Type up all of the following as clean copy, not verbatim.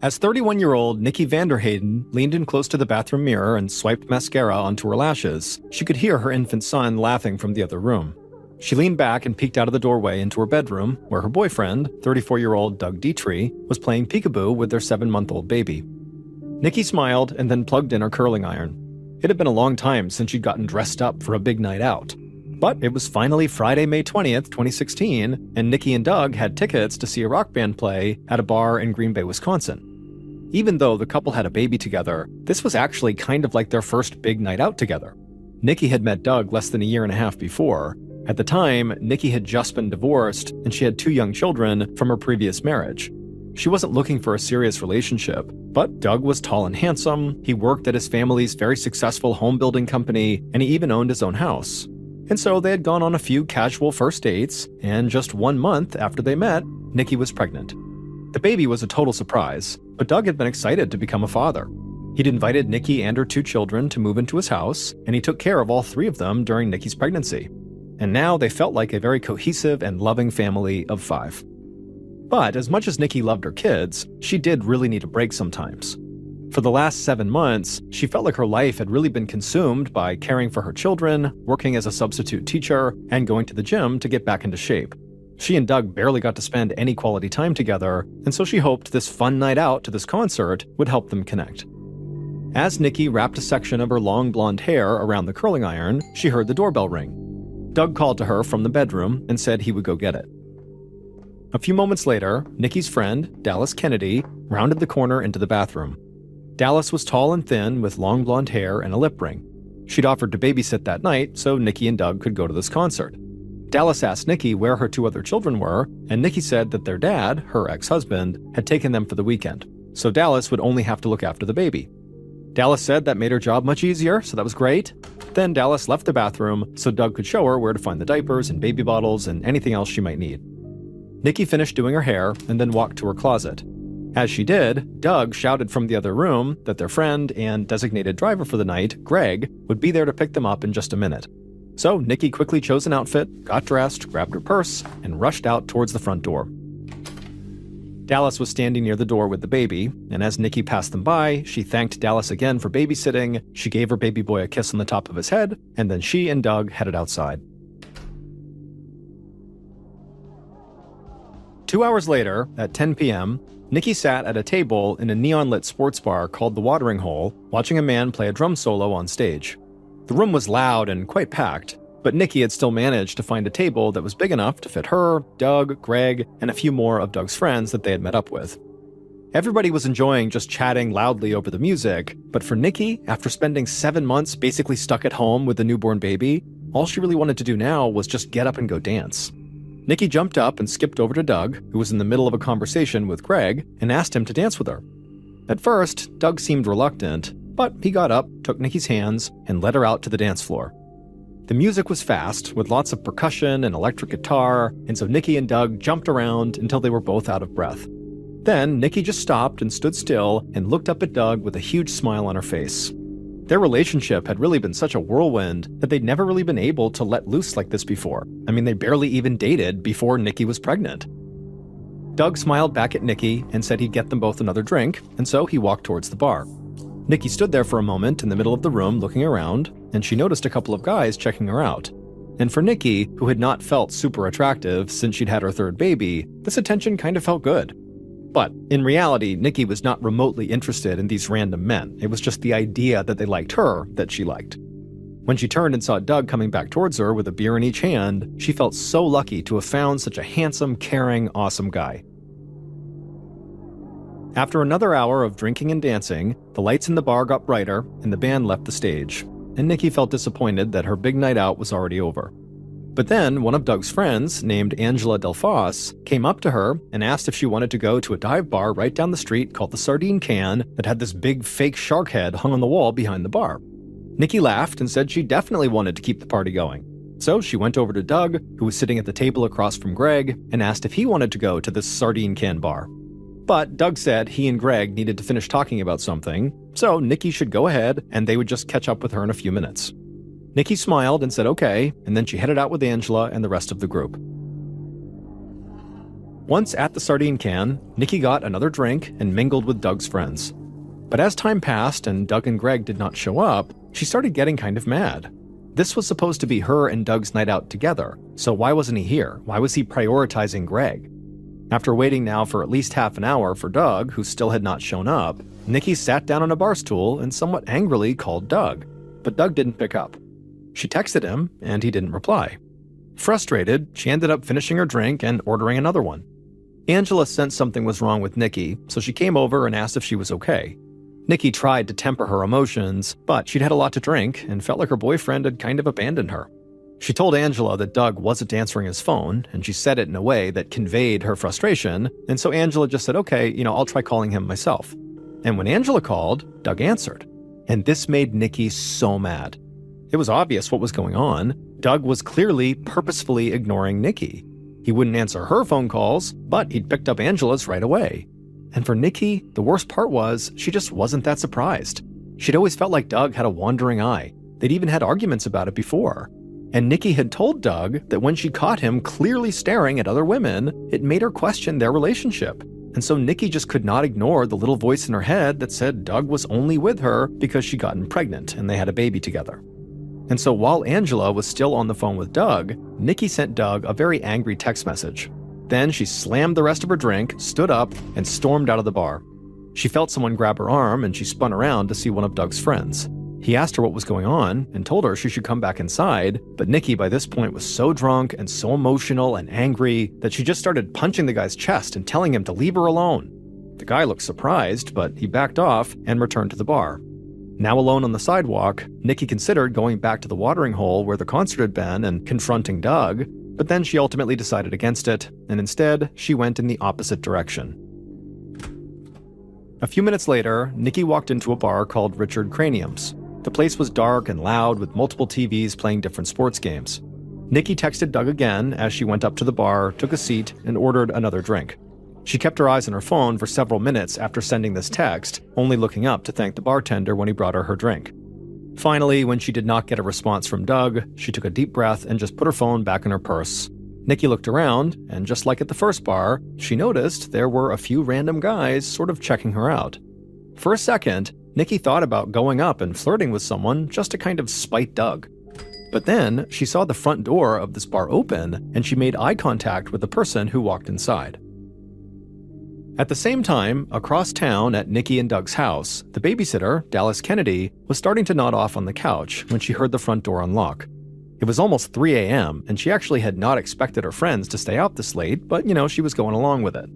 As 31-year-old Nikki Vanderhayden leaned in close to the bathroom mirror and swiped mascara onto her lashes, she could hear her infant son laughing from the other room. She leaned back and peeked out of the doorway into her bedroom, where her boyfriend, 34-year-old Doug Dietrich, was playing peekaboo with their 7-month-old baby. Nikki smiled and then plugged in her curling iron. It had been a long time since she'd gotten dressed up for a big night out. But it was finally Friday, May 20th, 2016, and Nikki and Doug had tickets to see a rock band play at a bar in Green Bay, Wisconsin. Even though the couple had a baby together, this was actually kind of like their first big night out together. Nikki had met Doug less than a year and a half before. At the time, Nikki had just been divorced, and she had 2 young children from her previous marriage. She wasn't looking for a serious relationship, but Doug was tall and handsome, he worked at his family's very successful home building company, and he even owned his own house. And so they had gone on a few casual first dates, and just 1 month after they met, Nikki was pregnant. The baby was a total surprise, but Doug had been excited to become a father. He'd invited Nikki and her 2 children to move into his house, and he took care of all 3 of them during Nikki's pregnancy. And now they felt like a very cohesive and loving family of 5. But as much as Nikki loved her kids, she did really need a break sometimes. For the last 7 months, she felt like her life had really been consumed by caring for her children, working as a substitute teacher, and going to the gym to get back into shape. She and Doug barely got to spend any quality time together, and so she hoped this fun night out to this concert would help them connect. As Nikki wrapped a section of her long blonde hair around the curling iron, she heard the doorbell ring. Doug called to her from the bedroom and said he would go get it. A few moments later, Nikki's friend, Dallas Kennedy, rounded the corner into the bathroom. Dallas was tall and thin with long blonde hair and a lip ring. She'd offered to babysit that night so Nikki and Doug could go to this concert. Dallas asked Nikki where her 2 other children were, and Nikki said that their dad, her ex-husband, had taken them for the weekend, so Dallas would only have to look after the baby. Dallas said that made her job much easier, so that was great. Then Dallas left the bathroom so Doug could show her where to find the diapers and baby bottles and anything else she might need. Nikki finished doing her hair and then walked to her closet. As she did, Doug shouted from the other room that their friend and designated driver for the night, Greg, would be there to pick them up in just a minute. So Nikki quickly chose an outfit, got dressed, grabbed her purse, and rushed out towards the front door. Dallas was standing near the door with the baby, and as Nikki passed them by, she thanked Dallas again for babysitting, she gave her baby boy a kiss on the top of his head, and then she and Doug headed outside. 2 hours later, at 10 p.m., Nikki sat at a table in a neon-lit sports bar called The Watering Hole, watching a man play a drum solo on stage. The room was loud and quite packed, but Nikki had still managed to find a table that was big enough to fit her, Doug, Greg, and a few more of Doug's friends that they had met up with. Everybody was enjoying just chatting loudly over the music, but for Nikki, after spending 7 months basically stuck at home with a newborn baby, all she really wanted to do now was just get up and go dance. Nikki jumped up and skipped over to Doug, who was in the middle of a conversation with Greg, and asked him to dance with her. At first, Doug seemed reluctant, but he got up, took Nikki's hands, and led her out to the dance floor. The music was fast, with lots of percussion and electric guitar, and so Nikki and Doug jumped around until they were both out of breath. Then, Nikki just stopped and stood still and looked up at Doug with a huge smile on her face. Their relationship had really been such a whirlwind that they'd never really been able to let loose like this before. I mean, they barely even dated before Nikki was pregnant. Doug smiled back at Nikki and said he'd get them both another drink, and so he walked towards the bar. Nikki stood there for a moment in the middle of the room looking around, and she noticed a couple of guys checking her out. And for Nikki, who had not felt super attractive since she'd had her 3rd baby, this attention kind of felt good. But in reality, Nikki was not remotely interested in these random men. It was just the idea that they liked her that she liked. When she turned and saw Doug coming back towards her with a beer in each hand, she felt so lucky to have found such a handsome, caring, awesome guy. After another hour of drinking and dancing, the lights in the bar got brighter and the band left the stage, and Nikki felt disappointed that her big night out was already over. But then, one of Doug's friends, named Angela Delphos, came up to her and asked if she wanted to go to a dive bar right down the street called the Sardine Can that had this big fake shark head hung on the wall behind the bar. Nikki laughed and said she definitely wanted to keep the party going. So she went over to Doug, who was sitting at the table across from Greg, and asked if he wanted to go to this Sardine Can bar. But Doug said he and Greg needed to finish talking about something, so Nikki should go ahead and they would just catch up with her in a few minutes. Nikki smiled and said okay, and then she headed out with Angela and the rest of the group. Once at the sardine can, Nikki got another drink and mingled with Doug's friends. But as time passed and Doug and Greg did not show up, she started getting kind of mad. This was supposed to be her and Doug's night out together, so why wasn't he here? Why was he prioritizing Greg? After waiting now for at least half an hour for Doug, who still had not shown up, Nikki sat down on a bar stool and somewhat angrily called Doug, but Doug didn't pick up. She texted him, and he didn't reply. Frustrated, she ended up finishing her drink and ordering another one. Angela sensed something was wrong with Nikki, so she came over and asked if she was okay. Nikki tried to temper her emotions, but she'd had a lot to drink and felt like her boyfriend had kind of abandoned her. She told Angela that Doug wasn't answering his phone, and she said it in a way that conveyed her frustration, and so Angela just said, okay, I'll try calling him myself. And when Angela called, Doug answered. And this made Nikki so mad. It was obvious what was going on. Doug was clearly purposefully ignoring Nikki. He wouldn't answer her phone calls, but he'd picked up Angela's right away. And for Nikki, the worst part was she just wasn't that surprised. She'd always felt like Doug had a wandering eye. They'd even had arguments about it before. And Nikki had told Doug that when she caught him clearly staring at other women, it made her question their relationship. And so Nikki just could not ignore the little voice in her head that said Doug was only with her because she'd gotten pregnant and they had a baby together. And so while Angela was still on the phone with Doug, Nikki sent Doug a very angry text message. Then she slammed the rest of her drink, stood up, and stormed out of the bar. She felt someone grab her arm and she spun around to see one of Doug's friends. He asked her what was going on and told her she should come back inside, but Nikki by this point was so drunk and so emotional and angry that she just started punching the guy's chest and telling him to leave her alone. The guy looked surprised, but he backed off and returned to the bar. Now alone on the sidewalk, Nikki considered going back to the watering hole where the concert had been and confronting Doug, but then she ultimately decided against it, and instead, she went in the opposite direction. A few minutes later, Nikki walked into a bar called Richard Cranium's. The place was dark and loud with multiple TVs playing different sports games. Nikki texted Doug again as she went up to the bar, took a seat, and ordered another drink. She kept her eyes on her phone for several minutes after sending this text, only looking up to thank the bartender when he brought her drink. Finally, when she did not get a response from Doug, she took a deep breath and just put her phone back in her purse. Nikki looked around, and just like at the first bar, she noticed there were a few random guys sort of checking her out. For a second, Nikki thought about going up and flirting with someone just to kind of spite Doug. But then, she saw the front door of this bar open, and she made eye contact with the person who walked inside. At the same time, across town at Nikki and Doug's house, the babysitter, Dallas Kennedy, was starting to nod off on the couch when she heard the front door unlock. It was almost 3 a.m., and she actually had not expected her friends to stay out this late, but she was going along with it.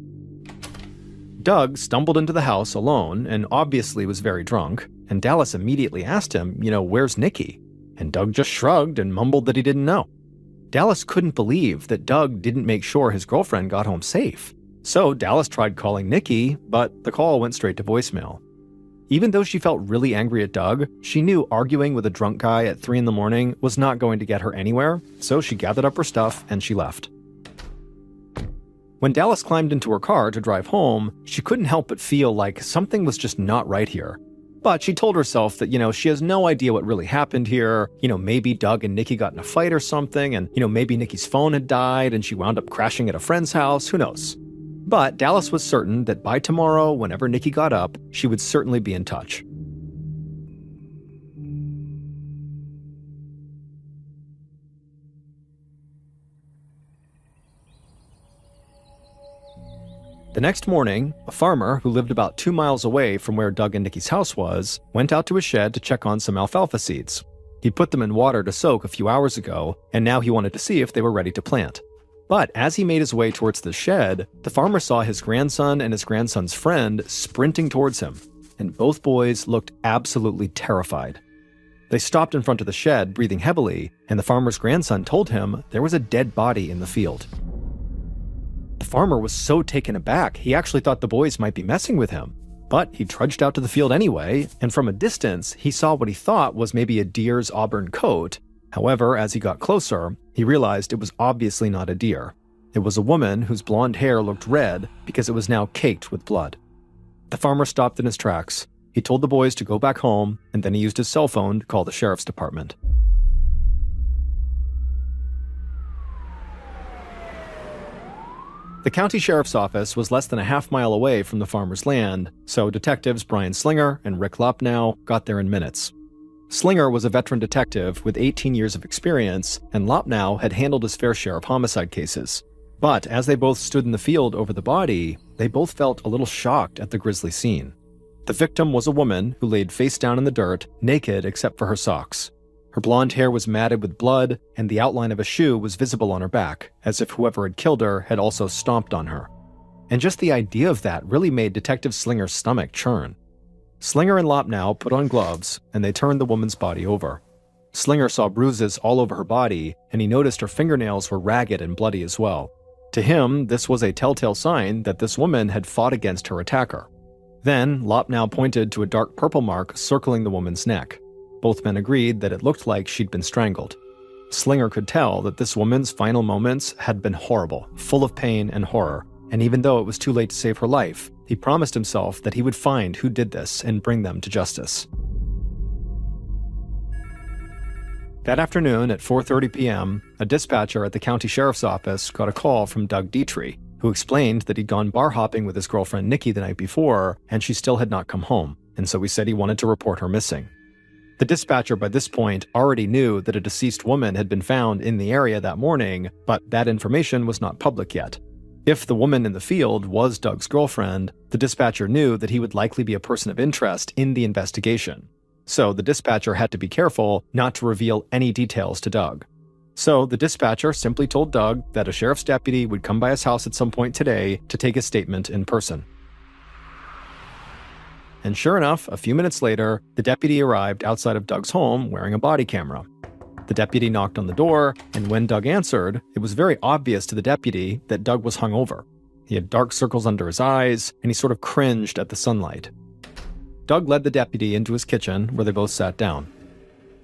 Doug stumbled into the house alone and obviously was very drunk, and Dallas immediately asked him, where's Nikki? And Doug just shrugged and mumbled that he didn't know. Dallas couldn't believe that Doug didn't make sure his girlfriend got home safe. So Dallas tried calling Nikki, but the call went straight to voicemail. Even though she felt really angry at Doug, she knew arguing with a drunk guy at 3 a.m. was not going to get her anywhere, so she gathered up her stuff and she left. When Dallas climbed into her car to drive home, she couldn't help but feel like something was just not right here. But she told herself that, she has no idea what really happened here. Maybe Doug and Nikki got in a fight or something, and, maybe Nikki's phone had died and she wound up crashing at a friend's house, who knows? But Dallas was certain that by tomorrow, whenever Nikki got up, she would certainly be in touch. The next morning, a farmer who lived about 2 miles away from where Doug and Nikki's house was, went out to his shed to check on some alfalfa seeds. He put them in water to soak a few hours ago, and now he wanted to see if they were ready to plant. But as he made his way towards the shed, the farmer saw his grandson and his grandson's friend sprinting towards him, and both boys looked absolutely terrified. They stopped in front of the shed, breathing heavily, and the farmer's grandson told him there was a dead body in the field. The farmer was so taken aback, he actually thought the boys might be messing with him. But he trudged out to the field anyway, and from a distance, he saw what he thought was maybe a deer's auburn coat. However, as he got closer, he realized it was obviously not a deer. It was a woman whose blonde hair looked red because it was now caked with blood. The farmer stopped in his tracks. He told the boys to go back home, and then he used his cell phone to call the sheriff's department. The county sheriff's office was less than a half-mile away from the farmer's land, so detectives Brian Slinger and Rick Lopnow got there in minutes. Slinger was a veteran detective with 18 years of experience, and Lopnow had handled his fair share of homicide cases. But as they both stood in the field over the body, they both felt a little shocked at the grisly scene. The victim was a woman who laid face down in the dirt, naked except for her socks. Her blonde hair was matted with blood, and the outline of a shoe was visible on her back, as if whoever had killed her had also stomped on her. And just the idea of that really made Detective Slinger's stomach churn. Slinger and Lopnow put on gloves, and they turned the woman's body over. Slinger saw bruises all over her body, and he noticed her fingernails were ragged and bloody as well. To him, this was a telltale sign that this woman had fought against her attacker. Then, Lopnow pointed to a dark purple mark circling the woman's neck. Both men agreed that it looked like she'd been strangled. Slinger could tell that this woman's final moments had been horrible, full of pain and horror, and even though it was too late to save her life, he promised himself that he would find who did this and bring them to justice. That afternoon at 4:30 p.m., a dispatcher at the county sheriff's office got a call from Doug Dietrich, who explained that he'd gone bar hopping with his girlfriend Nikki the night before, and she still had not come home, and so he said he wanted to report her missing. The dispatcher by this point already knew that a deceased woman had been found in the area that morning, but that information was not public yet. If the woman in the field was Doug's girlfriend, the dispatcher knew that he would likely be a person of interest in the investigation. So the dispatcher had to be careful not to reveal any details to Doug. So the dispatcher simply told Doug that a sheriff's deputy would come by his house at some point today to take his statement in person. And sure enough, a few minutes later, the deputy arrived outside of Doug's home wearing a body camera. The deputy knocked on the door, and when Doug answered, it was very obvious to the deputy that Doug was hungover. He had dark circles under his eyes, and he sort of cringed at the sunlight. Doug led the deputy into his kitchen, where they both sat down.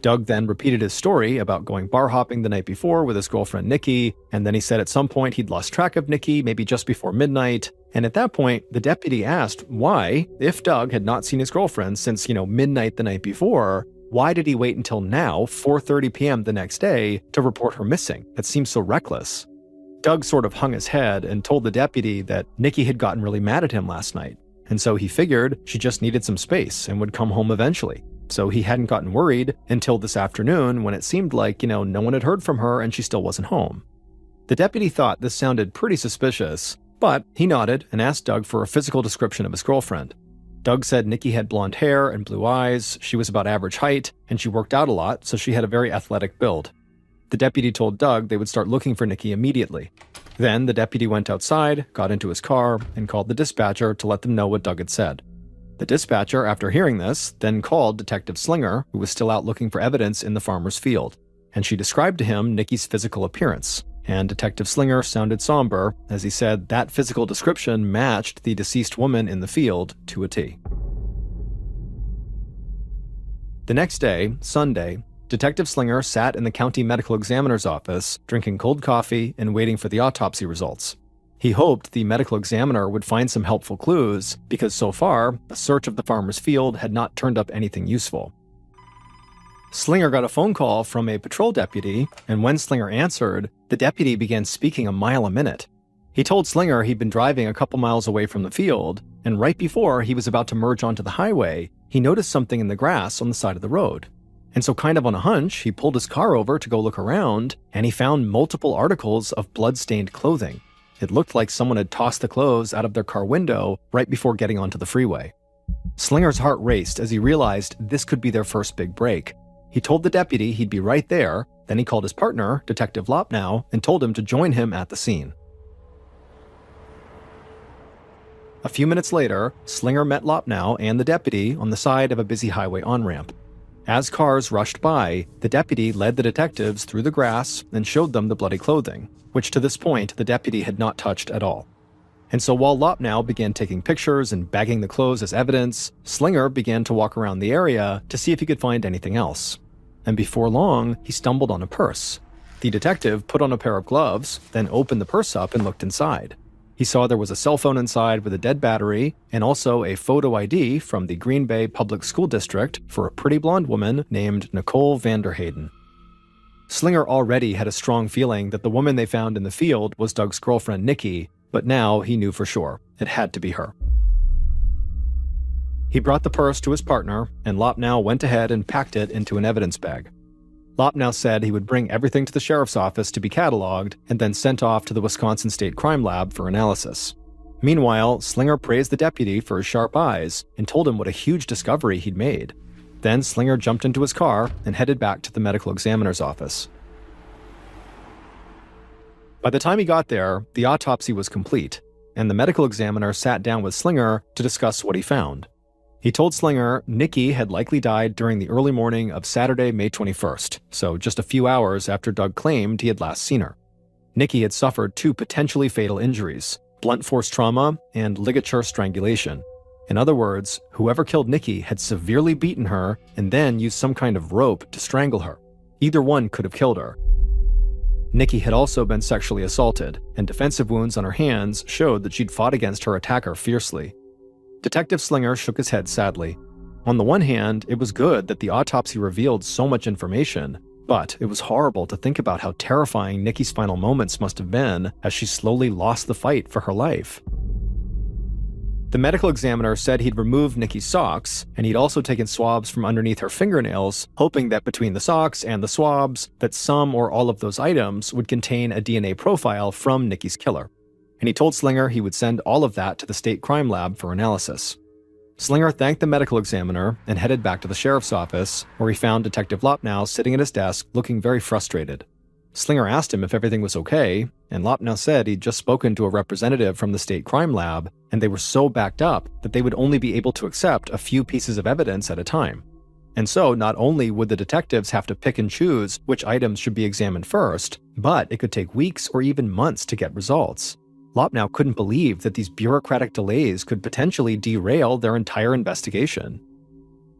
Doug then repeated his story about going bar hopping the night before with his girlfriend Nikki, and then he said at some point he'd lost track of Nikki, maybe just before midnight, and at that point, the deputy asked why, if Doug had not seen his girlfriend since, midnight the night before, why did he wait until now, 4:30 p.m. the next day, to report her missing? That seems so reckless. Doug sort of hung his head and told the deputy that Nikki had gotten really mad at him last night, and so he figured she just needed some space and would come home eventually. So he hadn't gotten worried until this afternoon when it seemed like, no one had heard from her and she still wasn't home. The deputy thought this sounded pretty suspicious, but he nodded and asked Doug for a physical description of his girlfriend. Doug said Nikki had blonde hair and blue eyes, she was about average height, and she worked out a lot, so she had a very athletic build. The deputy told Doug they would start looking for Nikki immediately. Then the deputy went outside, got into his car, and called the dispatcher to let them know what Doug had said. The dispatcher, after hearing this, then called Detective Slinger, who was still out looking for evidence in the farmer's field, and she described to him Nikki's physical appearance. And Detective Slinger sounded somber as he said that physical description matched the deceased woman in the field to a T. The next day, Sunday, Detective Slinger sat in the county medical examiner's office, drinking cold coffee and waiting for the autopsy results. He hoped the medical examiner would find some helpful clues, because so far, a search of the farmer's field had not turned up anything useful. Slinger got a phone call from a patrol deputy, and when Slinger answered, the deputy began speaking a mile a minute. He told Slinger he'd been driving a couple miles away from the field, and right before he was about to merge onto the highway, he noticed something in the grass on the side of the road. And so kind of on a hunch, he pulled his car over to go look around, and he found multiple articles of blood-stained clothing. It looked like someone had tossed the clothes out of their car window right before getting onto the freeway. Slinger's heart raced as he realized this could be their first big break. He told the deputy he'd be right there, then he called his partner, Detective Lopnow, and told him to join him at the scene. A few minutes later, Slinger met Lopnow and the deputy on the side of a busy highway on-ramp. As cars rushed by, the deputy led the detectives through the grass and showed them the bloody clothing, which to this point the deputy had not touched at all. And so while Lopnow began taking pictures and bagging the clothes as evidence, Slinger began to walk around the area to see if he could find anything else. And before long, he stumbled on a purse. The detective put on a pair of gloves, then opened the purse up and looked inside. He saw there was a cell phone inside with a dead battery, and also a photo ID from the Green Bay Public School District for a pretty blonde woman named Nicole Vanderhayden. Slinger already had a strong feeling that the woman they found in the field was Doug's girlfriend Nikki, but now he knew for sure. It had to be her. He brought the purse to his partner, and Lopnow went ahead and packed it into an evidence bag. Lopnow said he would bring everything to the sheriff's office to be cataloged and then sent off to the Wisconsin State Crime Lab for analysis. Meanwhile, Slinger praised the deputy for his sharp eyes and told him what a huge discovery he'd made. Then Slinger jumped into his car and headed back to the medical examiner's office. By the time he got there, the autopsy was complete, and the medical examiner sat down with Slinger to discuss what he found. He told Slinger Nikki had likely died during the early morning of Saturday, May 21st, so just a few hours after Doug claimed he had last seen her. Nikki had suffered 2 potentially fatal injuries, blunt force trauma and ligature strangulation. In other words, whoever killed Nikki had severely beaten her and then used some kind of rope to strangle her. Either one could have killed her. Nikki had also been sexually assaulted, and defensive wounds on her hands showed that she'd fought against her attacker fiercely. Detective Slinger shook his head sadly. On the one hand, it was good that the autopsy revealed so much information, but it was horrible to think about how terrifying Nikki's final moments must have been as she slowly lost the fight for her life. The medical examiner said he'd removed Nikki's socks, and he'd also taken swabs from underneath her fingernails, hoping that between the socks and the swabs, that some or all of those items would contain a DNA profile from Nikki's killer. And he told Slinger he would send all of that to the state crime lab for analysis. Slinger thanked the medical examiner and headed back to the sheriff's office, where he found Detective Lopnow sitting at his desk looking very frustrated. Slinger asked him if everything was okay, and Lopnow said he'd just spoken to a representative from the state crime lab, and they were so backed up that they would only be able to accept a few pieces of evidence at a time. And so not only would the detectives have to pick and choose which items should be examined first, but it could take weeks or even months to get results. Lopnow couldn't believe that these bureaucratic delays could potentially derail their entire investigation.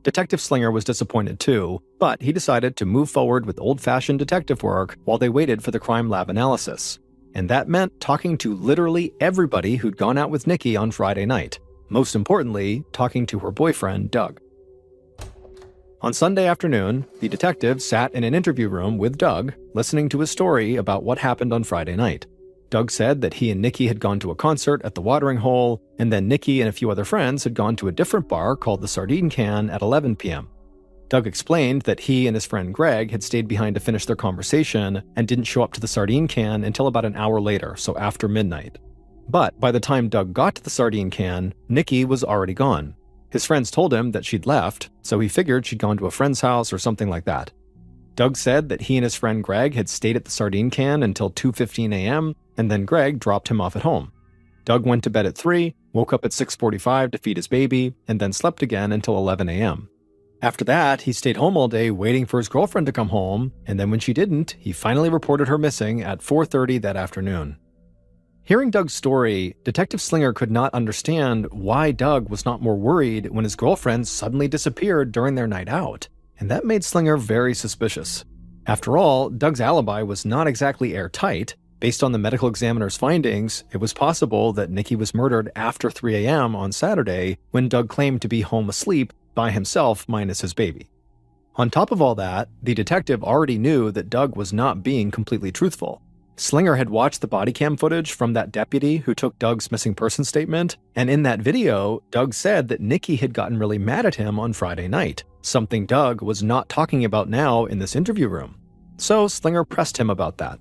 Detective Slinger was disappointed too, but he decided to move forward with old-fashioned detective work while they waited for the crime lab analysis. And that meant talking to literally everybody who'd gone out with Nikki on Friday night. Most importantly, talking to her boyfriend, Doug. On Sunday afternoon, the detective sat in an interview room with Doug, listening to his story about what happened on Friday night. Doug said that he and Nikki had gone to a concert at the Watering Hole, and then Nikki and a few other friends had gone to a different bar called the Sardine Can at 11 p.m. Doug explained that he and his friend Greg had stayed behind to finish their conversation and didn't show up to the Sardine Can until about an hour later, so after midnight. But by the time Doug got to the Sardine Can, Nikki was already gone. His friends told him that she'd left, so he figured she'd gone to a friend's house or something like that. Doug said that he and his friend Greg had stayed at the Sardine Can until 2:15 a.m., and then Greg dropped him off at home. Doug went to bed at 3, woke up at 6:45 to feed his baby, and then slept again until 11 a.m. After that, he stayed home all day waiting for his girlfriend to come home, and then when she didn't, he finally reported her missing at 4:30 that afternoon. Hearing Doug's story, Detective Slinger could not understand why Doug was not more worried when his girlfriend suddenly disappeared during their night out, and that made Slinger very suspicious. After all, Doug's alibi was not exactly airtight. Based on the medical examiner's findings, it was possible that Nikki was murdered after 3 a.m. on Saturday when Doug claimed to be home asleep by himself minus his baby. On top of all that, the detective already knew that Doug was not being completely truthful. Slinger had watched the body cam footage from that deputy who took Doug's missing person statement, and in that video, Doug said that Nikki had gotten really mad at him on Friday night, something Doug was not talking about now in this interview room. So Slinger pressed him about that.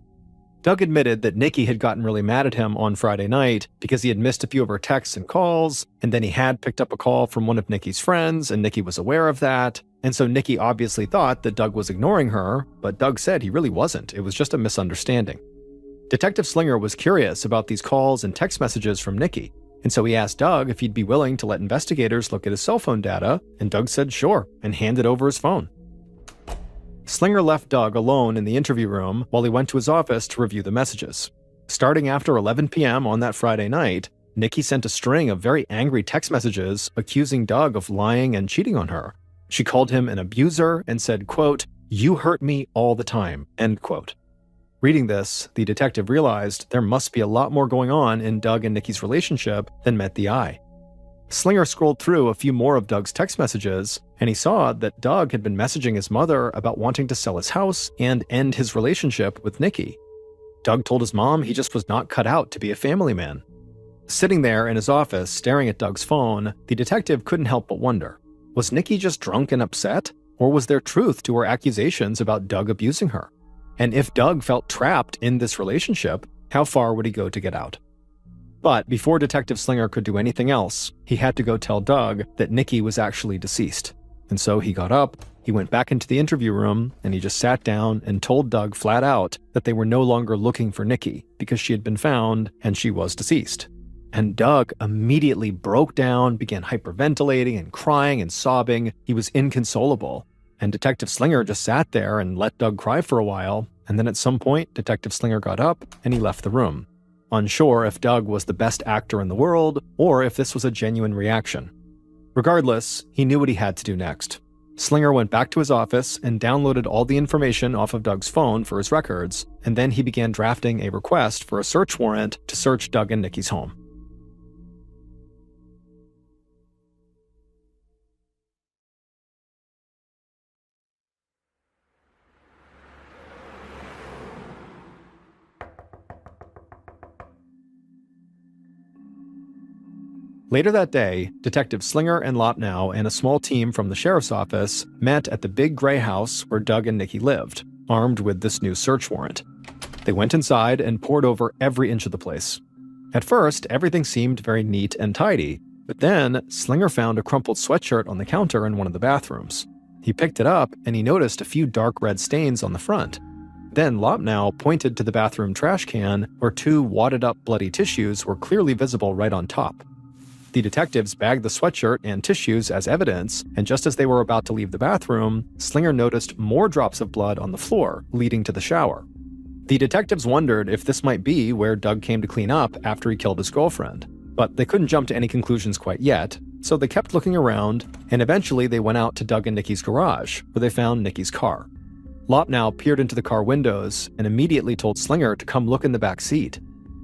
Doug admitted that Nikki had gotten really mad at him on Friday night because he had missed a few of her texts and calls, and then he had picked up a call from one of Nikki's friends, and Nikki was aware of that, and so Nikki obviously thought that Doug was ignoring her, but Doug said he really wasn't. It was just a misunderstanding. Detective Slinger was curious about these calls and text messages from Nikki, and so he asked Doug if he'd be willing to let investigators look at his cell phone data, and Doug said sure, and handed over his phone. Slinger left Doug alone in the interview room while he went to his office to review the messages. Starting after 11 p.m. on that Friday night, Nikki sent a string of very angry text messages accusing Doug of lying and cheating on her. She called him an abuser and said, quote, "You hurt me all the time," end quote. Reading this, the detective realized there must be a lot more going on in Doug and Nikki's relationship than met the eye. Slinger scrolled through a few more of Doug's text messages, and he saw that Doug had been messaging his mother about wanting to sell his house and end his relationship with Nikki. Doug told his mom he just was not cut out to be a family man. Sitting there in his office, staring at Doug's phone, the detective couldn't help but wonder, was Nikki just drunk and upset? Or was there truth to her accusations about Doug abusing her? And if Doug felt trapped in this relationship, how far would he go to get out? But before Detective Slinger could do anything else, he had to go tell Doug that Nikki was actually deceased. And so he got up, he went back into the interview room, and he just sat down and told Doug flat out that they were no longer looking for Nikki because she had been found and she was deceased. And Doug immediately broke down, began hyperventilating and crying and sobbing. He was inconsolable. And Detective Slinger just sat there and let Doug cry for a while, and then at some point, Detective Slinger got up and he left the room, unsure if Doug was the best actor in the world or if this was a genuine reaction. Regardless, he knew what he had to do next. Slinger went back to his office and downloaded all the information off of Doug's phone for his records, and then he began drafting a request for a search warrant to search Doug and Nikki's home. Later that day, Detective Slinger and Lopnow and a small team from the sheriff's office met at the big gray house where Doug and Nikki lived, armed with this new search warrant. They went inside and pored over every inch of the place. At first, everything seemed very neat and tidy, but then Slinger found a crumpled sweatshirt on the counter in one of the bathrooms. He picked it up and he noticed a few dark red stains on the front. Then Lopnow pointed to the bathroom trash can where 2 wadded-up bloody tissues were clearly visible right on top. The detectives bagged the sweatshirt and tissues as evidence, and just as they were about to leave the bathroom, Slinger noticed more drops of blood on the floor, leading to the shower. The detectives wondered if this might be where Doug came to clean up after he killed his girlfriend, but they couldn't jump to any conclusions quite yet, so they kept looking around, and eventually they went out to Doug and Nikki's garage, where they found Nikki's car. Lopnow peered into the car windows and immediately told Slinger to come look in the back seat.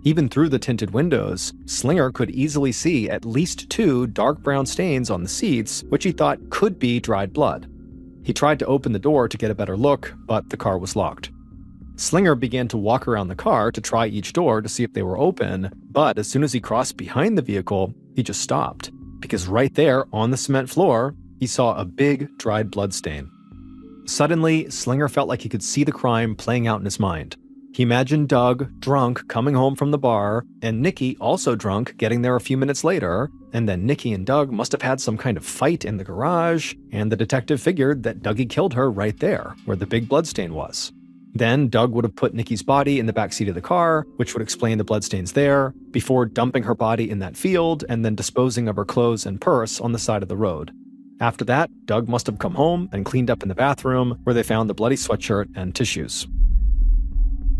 Even through the tinted windows, Slinger could easily see at least 2 dark brown stains on the seats, which he thought could be dried blood. He tried to open the door to get a better look, but the car was locked. Slinger began to walk around the car to try each door to see if they were open, but as soon as he crossed behind the vehicle, he just stopped, because right there on the cement floor, he saw a big dried blood stain. Suddenly, Slinger felt like he could see the crime playing out in his mind. He imagined Doug, drunk, coming home from the bar, and Nikki, also drunk, getting there a few minutes later, and then Nikki and Doug must have had some kind of fight in the garage, and the detective figured that Dougie killed her right there, where the big bloodstain was. Then Doug would have put Nikki's body in the backseat of the car, which would explain the bloodstains there, before dumping her body in that field and then disposing of her clothes and purse on the side of the road. After that, Doug must have come home and cleaned up in the bathroom, where they found the bloody sweatshirt and tissues.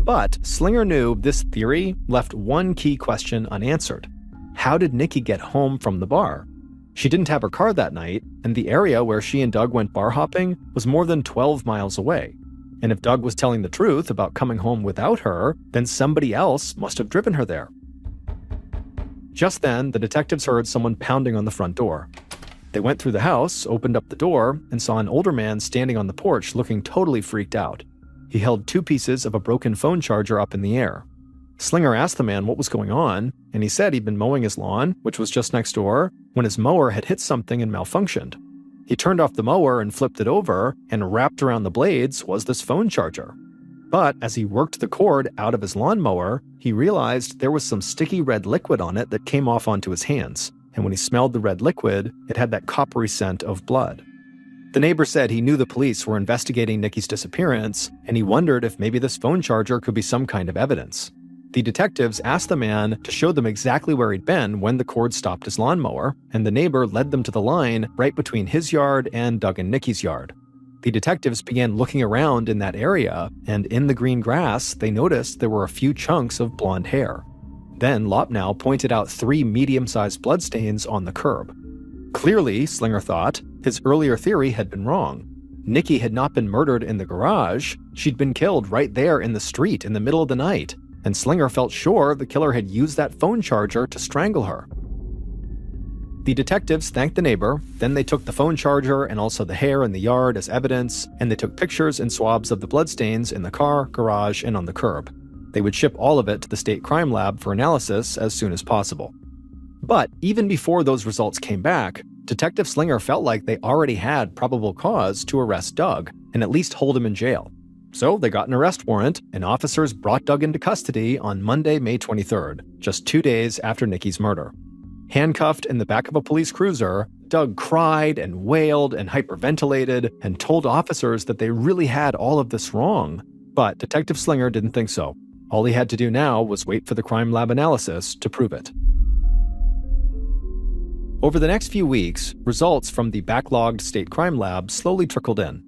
But Slinger knew this theory left one key question unanswered. How did Nikki get home from the bar? She didn't have her car that night, and the area where she and Doug went bar hopping was more than 12 miles away. And if Doug was telling the truth about coming home without her, then somebody else must have driven her there. Just then, the detectives heard someone pounding on the front door. They went through the house, opened up the door, and saw an older man standing on the porch looking totally freaked out. He held 2 pieces of a broken phone charger up in the air. Slinger asked the man what was going on, and he said he'd been mowing his lawn, which was just next door, when his mower had hit something and malfunctioned. He turned off the mower and flipped it over, and wrapped around the blades was this phone charger. But as he worked the cord out of his lawnmower, he realized there was some sticky red liquid on it that came off onto his hands, and when he smelled the red liquid, it had that coppery scent of blood. The neighbor said he knew the police were investigating Nikki's disappearance, and he wondered if maybe this phone charger could be some kind of evidence. The detectives asked the man to show them exactly where he'd been when the cord stopped his lawnmower, and the neighbor led them to the line right between his yard and Doug and Nikki's yard. The detectives began looking around in that area, and in the green grass, they noticed there were a few chunks of blonde hair. Then Lopnow pointed out 3 medium-sized bloodstains on the curb. Clearly, Slinger thought, his earlier theory had been wrong. Nikki had not been murdered in the garage, she'd been killed right there in the street in the middle of the night, and Slinger felt sure the killer had used that phone charger to strangle her. The detectives thanked the neighbor, then they took the phone charger and also the hair in the yard as evidence, and they took pictures and swabs of the bloodstains in the car, garage, and on the curb. They would ship all of it to the state crime lab for analysis as soon as possible. But even before those results came back, Detective Slinger felt like they already had probable cause to arrest Doug and at least hold him in jail. So they got an arrest warrant, and officers brought Doug into custody on Monday, May 23rd, just 2 days after Nikki's murder. Handcuffed in the back of a police cruiser, Doug cried and wailed and hyperventilated and told officers that they really had all of this wrong. But Detective Slinger didn't think so. All he had to do now was wait for the crime lab analysis to prove it. Over the next few weeks, results from the backlogged state crime lab slowly trickled in.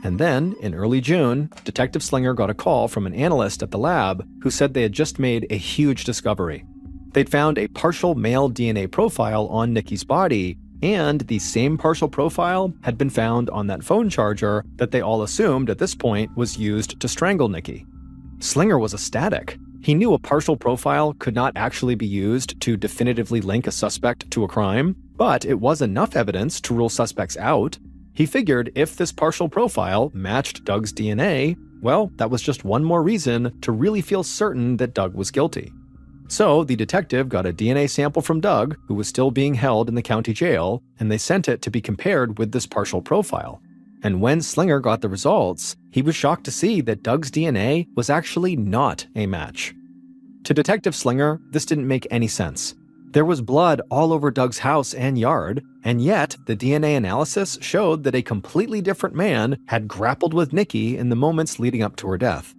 And then, in early June, Detective Slinger got a call from an analyst at the lab who said they had just made a huge discovery. They'd found a partial male DNA profile on Nikki's body, and the same partial profile had been found on that phone charger that they all assumed at this point was used to strangle Nikki. Slinger was ecstatic. He knew a partial profile could not actually be used to definitively link a suspect to a crime, but it was enough evidence to rule suspects out. He figured if this partial profile matched Doug's DNA, well, that was just one more reason to really feel certain that Doug was guilty. So the detective got a DNA sample from Doug, who was still being held in the county jail, and they sent it to be compared with this partial profile. And when Slinger got the results, he was shocked to see that Doug's DNA was actually not a match. To Detective Slinger, this didn't make any sense. There was blood all over Doug's house and yard, and yet the DNA analysis showed that a completely different man had grappled with Nikki in the moments leading up to her death.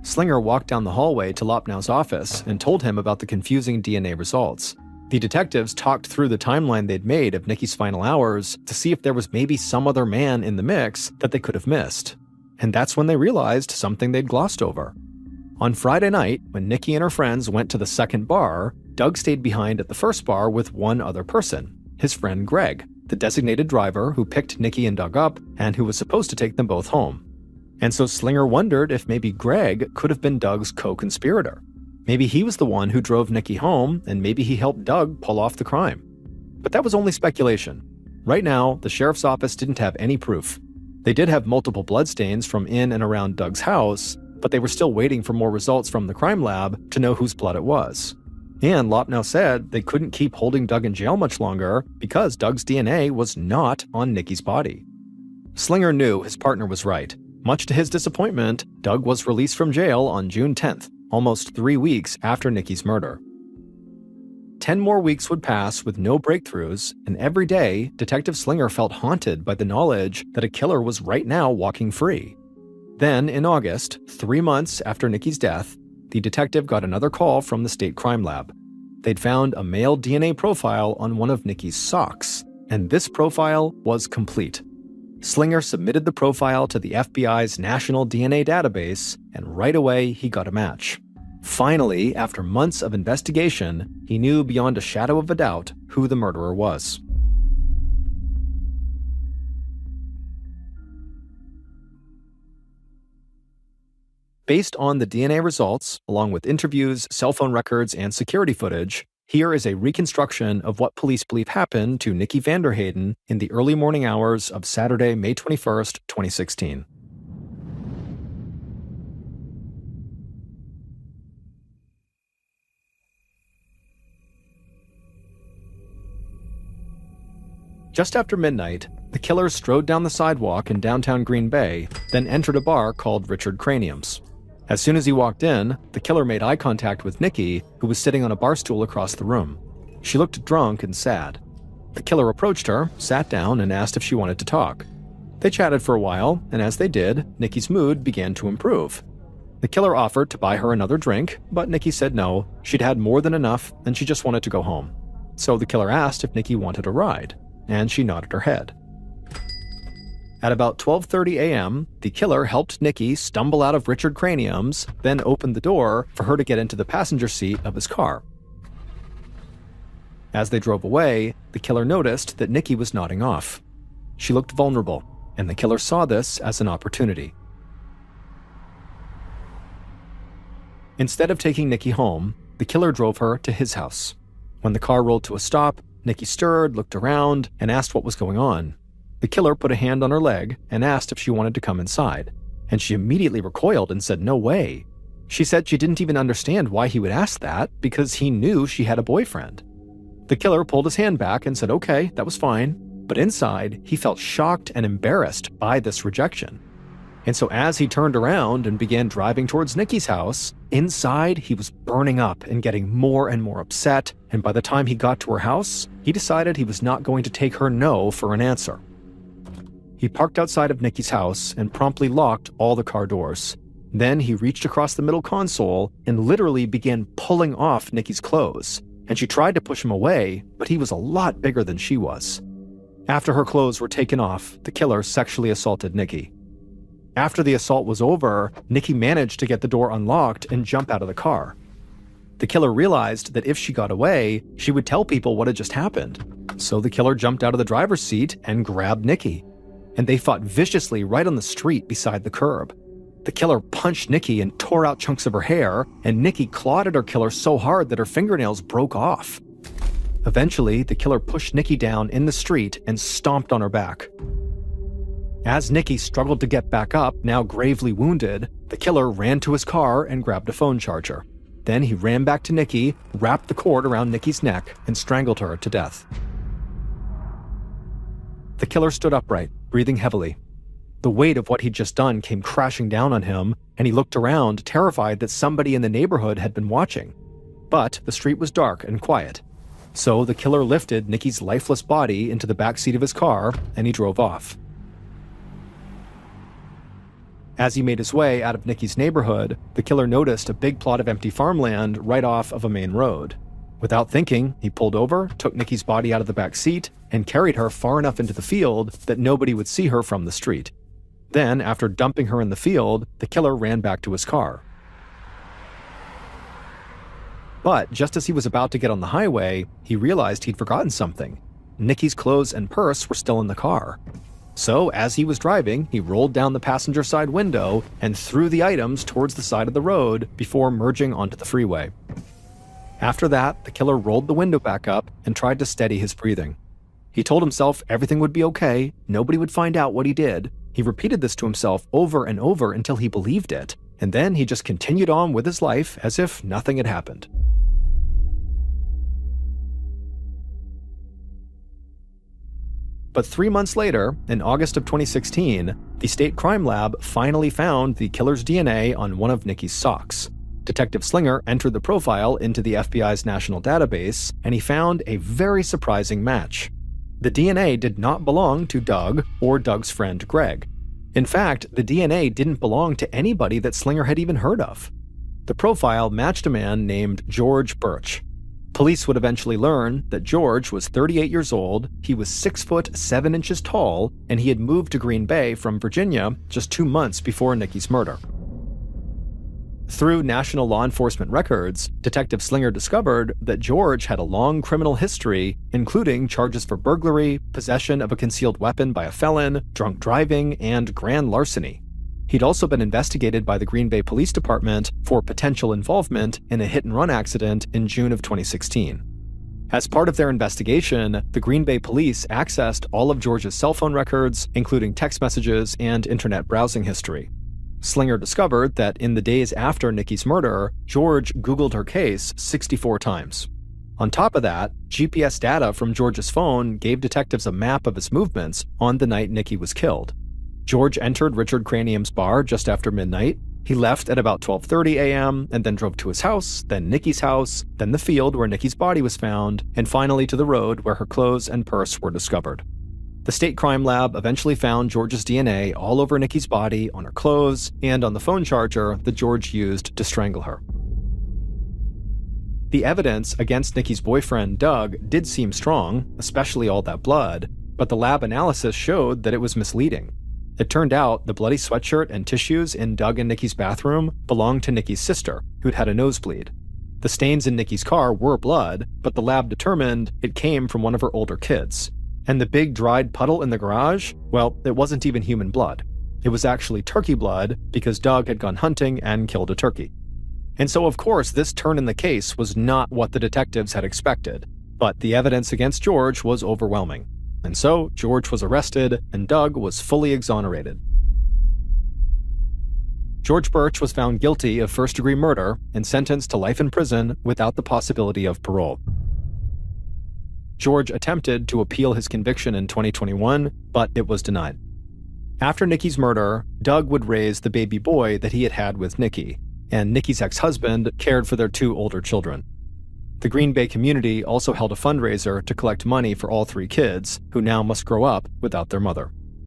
Slinger walked down the hallway to Lopnow's office and told him about the confusing DNA results. The detectives talked through the timeline they'd made of Nikki's final hours to see if there was maybe some other man in the mix that they could have missed. And that's when they realized something they'd glossed over. On Friday night, when Nikki and her friends went to the second bar, Doug stayed behind at the first bar with one other person, his friend Greg, the designated driver who picked Nikki and Doug up and who was supposed to take them both home. And so Slinger wondered if maybe Greg could have been Doug's co-conspirator. Maybe he was the one who drove Nikki home, and maybe he helped Doug pull off the crime. But that was only speculation. Right now, the sheriff's office didn't have any proof. They did have multiple bloodstains from in and around Doug's house, but they were still waiting for more results from the crime lab to know whose blood it was. And Lopnow said they couldn't keep holding Doug in jail much longer because Doug's DNA was not on Nikki's body. Slinger knew his partner was right. Much to his disappointment, Doug was released from jail on June 10th, almost 3 weeks after Nikki's murder. 10 more weeks would pass with no breakthroughs, and every day, Detective Slinger felt haunted by the knowledge that a killer was right now walking free. Then, in August, 3 months after Nikki's death, the detective got another call from the state crime lab. They'd found a male DNA profile on one of Nikki's socks, and this profile was complete. Slinger submitted the profile to the FBI's National DNA Database, and right away he got a match. Finally, after months of investigation, he knew beyond a shadow of a doubt who the murderer was. Based on the DNA results, along with interviews, cell phone records, and security footage, here is a reconstruction of what police believe happened to Nikki Vanderheyden in the early morning hours of Saturday, May 21st, 2016. Just after midnight, the killer strode down the sidewalk in downtown Green Bay, then entered a bar called Richard Cranium's. As soon as he walked in, the killer made eye contact with Nikki, who was sitting on a bar stool across the room. She looked drunk and sad. The killer approached her, sat down, and asked if she wanted to talk. They chatted for a while, and as they did, Nikki's mood began to improve. The killer offered to buy her another drink, but Nikki said no, she'd had more than enough, and she just wanted to go home. So the killer asked if Nikki wanted a ride, and she nodded her head. At about 12:30 a.m., the killer helped Nikki stumble out of Richard Cranium's, then opened the door for her to get into the passenger seat of his car. As they drove away, the killer noticed that Nikki was nodding off. She looked vulnerable, and the killer saw this as an opportunity. Instead of taking Nikki home, the killer drove her to his house. When the car rolled to a stop, Nikki stirred, looked around, and asked what was going on. The killer put a hand on her leg and asked if she wanted to come inside, and she immediately recoiled and said no way. She said she didn't even understand why he would ask that because he knew she had a boyfriend. The killer pulled his hand back and said, okay, that was fine, but inside, he felt shocked and embarrassed by this rejection. And so as he turned around and began driving towards Nikki's house, inside he was burning up and getting more and more upset, and by the time he got to her house, he decided he was not going to take her no for an answer. He parked outside of Nikki's house and promptly locked all the car doors. Then he reached across the middle console and literally began pulling off Nikki's clothes, and she tried to push him away, but he was a lot bigger than she was. After her clothes were taken off, the killer sexually assaulted Nikki. After the assault was over, Nikki managed to get the door unlocked and jump out of the car. The killer realized that if she got away, she would tell people what had just happened. So the killer jumped out of the driver's seat and grabbed Nikki. And they fought viciously right on the street beside the curb. The killer punched Nikki and tore out chunks of her hair, and Nikki clawed at her killer so hard that her fingernails broke off. Eventually, the killer pushed Nikki down in the street and stomped on her back. As Nikki struggled to get back up, now gravely wounded, the killer ran to his car and grabbed a phone charger. Then he ran back to Nikki, wrapped the cord around Nikki's neck, and strangled her to death. The killer stood upright, breathing heavily. The weight of what he'd just done came crashing down on him, and he looked around, terrified that somebody in the neighborhood had been watching. But the street was dark and quiet. So the killer lifted Nikki's lifeless body into the backseat of his car, and he drove off. As he made his way out of Nikki's neighborhood, the killer noticed a big plot of empty farmland right off of a main road. Without thinking, he pulled over, took Nikki's body out of the back seat, and carried her far enough into the field that nobody would see her from the street. Then, after dumping her in the field, the killer ran back to his car. But just as he was about to get on the highway, he realized he'd forgotten something. Nikki's clothes and purse were still in the car. So, as he was driving, he rolled down the passenger side window and threw the items towards the side of the road before merging onto the freeway. After that, the killer rolled the window back up and tried to steady his breathing. He told himself everything would be okay, nobody would find out what he did. He repeated this to himself over and over until he believed it, and then he just continued on with his life as if nothing had happened. But 3 months later, in August of 2016, the state crime lab finally found the killer's DNA on one of Nikki's socks. Detective Slinger entered the profile into the FBI's national database, and he found a very surprising match. The DNA did not belong to Doug or Doug's friend Greg. In fact, the DNA didn't belong to anybody that Slinger had even heard of. The profile matched a man named George Birch. Police would eventually learn that George was 38 years old, he was 6 foot 7 inches tall, and he had moved to Green Bay from Virginia just 2 months before Nikki's murder. Through national law enforcement records, Detective Slinger discovered that George had a long criminal history, including charges for burglary, possession of a concealed weapon by a felon, drunk driving, and grand larceny. He'd also been investigated by the Green Bay Police Department for potential involvement in a hit-and-run accident in June of 2016. As part of their investigation, the Green Bay Police accessed all of George's cell phone records, including text messages and internet browsing history. Slinger discovered that in the days after Nikki's murder, George Googled her case 64 times. On top of that, GPS data from George's phone gave detectives a map of his movements on the night Nikki was killed. George entered Richard Cranium's bar just after midnight. He left at about 12:30 a.m. and then drove to his house, then Nikki's house, then the field where Nikki's body was found, and finally to the road where her clothes and purse were discovered. The state crime lab eventually found George's DNA all over Nikki's body, on her clothes, and on the phone charger that George used to strangle her. The evidence against Nikki's boyfriend, Doug, did seem strong, especially all that blood, but the lab analysis showed that it was misleading. It turned out the bloody sweatshirt and tissues in Doug and Nikki's bathroom belonged to Nikki's sister, who'd had a nosebleed. The stains in Nikki's car were blood, but the lab determined it came from one of her older kids. And the big dried puddle in the garage, well, it wasn't even human blood. It was actually turkey blood because Doug had gone hunting and killed a turkey. And so, of course, this turn in the case was not what the detectives had expected, but the evidence against George was overwhelming. And so, George was arrested and Doug was fully exonerated. George Birch was found guilty of first-degree murder and sentenced to life in prison without the possibility of parole. George attempted to appeal his conviction in 2021, but it was denied. After Nikki's murder, Doug would raise the baby boy that he had had with Nikki, and Nikki's ex-husband cared for their 2 older children. The Green Bay community also held a fundraiser to collect money for all 3 kids, who now must grow up without their mother.